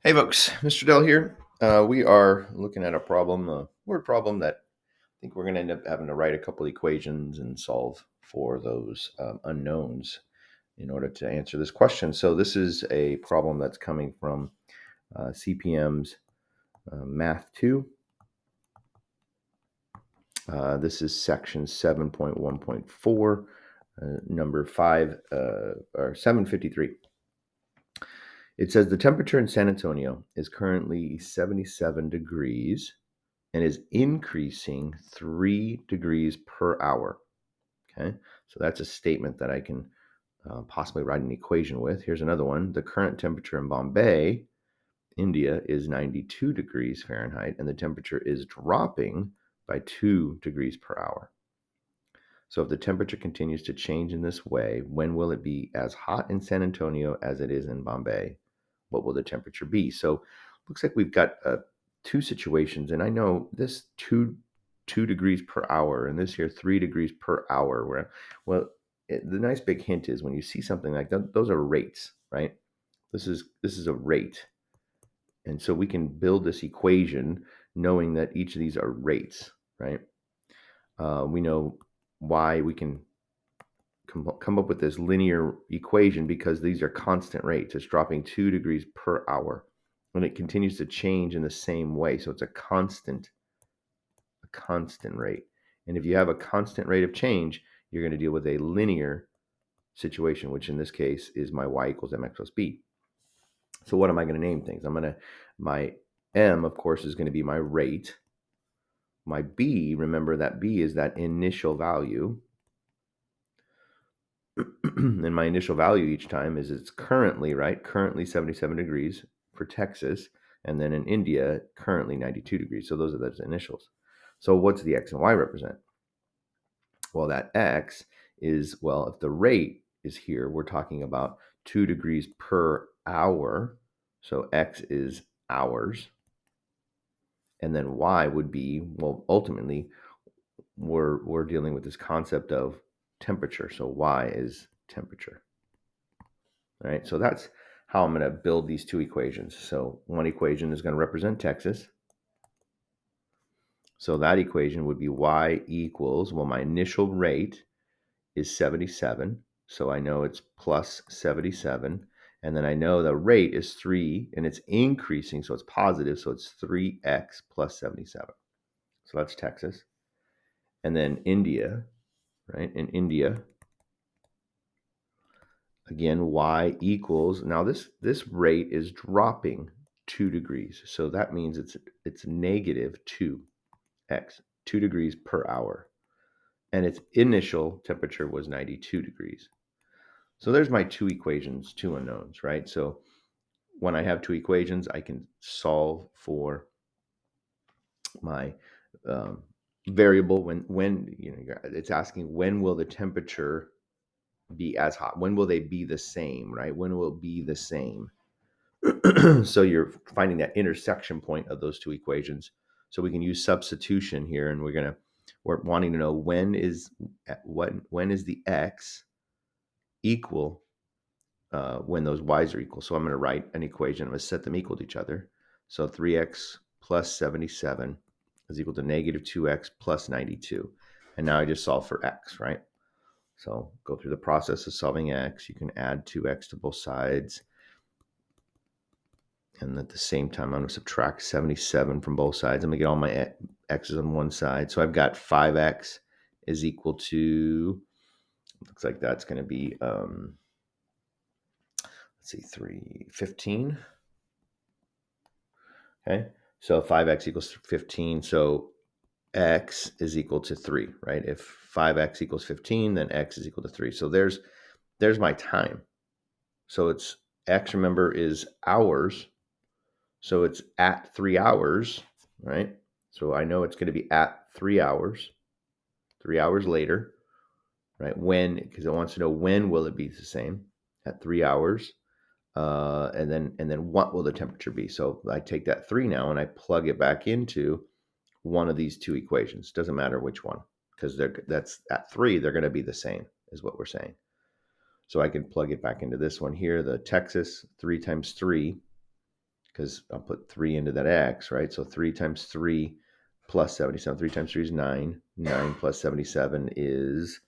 Hey folks, Mr. Dell here. We are looking at a problem, a word problem that I think we're going to end up having to write a couple equations and solve for those unknowns in order to answer this question. So this is a problem that's coming from CPM's Math 2. This is section 7.1.4, number 5 or 753. It says the temperature in San Antonio is currently 77 degrees and is increasing 3 degrees per hour. Okay, so that's a statement that I can possibly write an equation with. Here's another one. The current temperature in Bombay, India, is 92 degrees Fahrenheit, and the temperature is dropping by 2 degrees per hour. So if the temperature continues to change in this way, when will it be as hot in San Antonio as it is in Bombay? What will the temperature be? So looks like we've got two situations, and I know this two degrees per hour, and this here 3 degrees per hour. The nice big hint is when you see something like that, those are rates, right? This is a rate, and so we can build this equation knowing that each of these are rates, right? We know why we can come up with this linear equation because these are constant rates. It's dropping 2 degrees per hour, and it continues to change in the same way. So it's a constant rate. And if you have a constant rate of change, you're going to deal with a linear situation, which in this case is my y equals mx plus b. So what am I going to name things? My m, of course, is going to be my rate. My b, remember that b is that initial value. And my initial value each time is it's currently, right? Currently 77 degrees for Texas. And then in India, currently 92 degrees. So those are those initials. So what's the x and y represent? Well, that x is, well, if the rate is here, we're talking about 2 degrees per hour. So x is hours. And then y would be, well, ultimately, we're dealing with this concept of temperature. So y is temperature. All right, so that's how I'm going to build these two equations. So one equation is going to represent Texas. So that equation would be y equals, well, my initial rate is 77. So I know it's plus 77. And then I know the rate is 3 and it's increasing. So it's positive. So it's 3x plus 77. So that's Texas. And then India, right? In India, again, y equals, now this rate is dropping 2 degrees. So that means it's negative 2x, 2 degrees per hour. And its initial temperature was 92 degrees. So there's my two equations, two unknowns, right? So when I have two equations, I can solve for my variable when it's asking when will the temperature be as hot? When will they be the same, right? When will it be the same? So you're finding that intersection point of those two equations. So we can use substitution here, and we're wanting to know when is the x equal when those y's are equal. So I'm going to write an equation. I'm going to set them equal to each other. So 3x plus 77 is equal to negative 2x plus 92. And now I just solve for x, right? So go through the process of solving x. You can add 2x to both sides. And at the same time, I'm going to subtract 77 from both sides. I'm going to get all my x's on one side. So I've got 5x is equal to, looks like that's going to be, let's see, 15. Okay, so 5x equals 15. So x is equal to 3, right? If 5x equals 15, then x is equal to 3. So there's my time. So it's x, remember, is hours. So it's at 3 hours, right? So I know it's going to be at 3 hours, 3 hours later, right? When, because it wants to know when will it be the same at 3 hours. And then what will the temperature be? So I take that 3 now and I plug it back into one of these two equations. Doesn't matter which one, because that's at 3, they're going to be the same, is what we're saying. So I can plug it back into this one here, the Texas, 3 times 3 because I'll put 3 into that x, right? So 3 times 3 plus 77. 3 times 3 is 9. 9 plus 77 is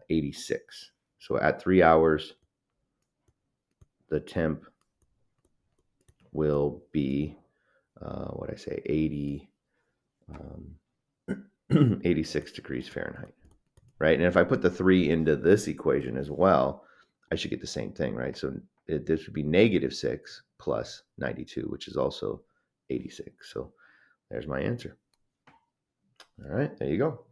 86. So at 3 hours, the temp will be, 86 degrees Fahrenheit, right? And if I put the 3 into this equation as well, I should get the same thing, right? So this would be -6 plus 92, which is also 86. So there's my answer. All right, there you go.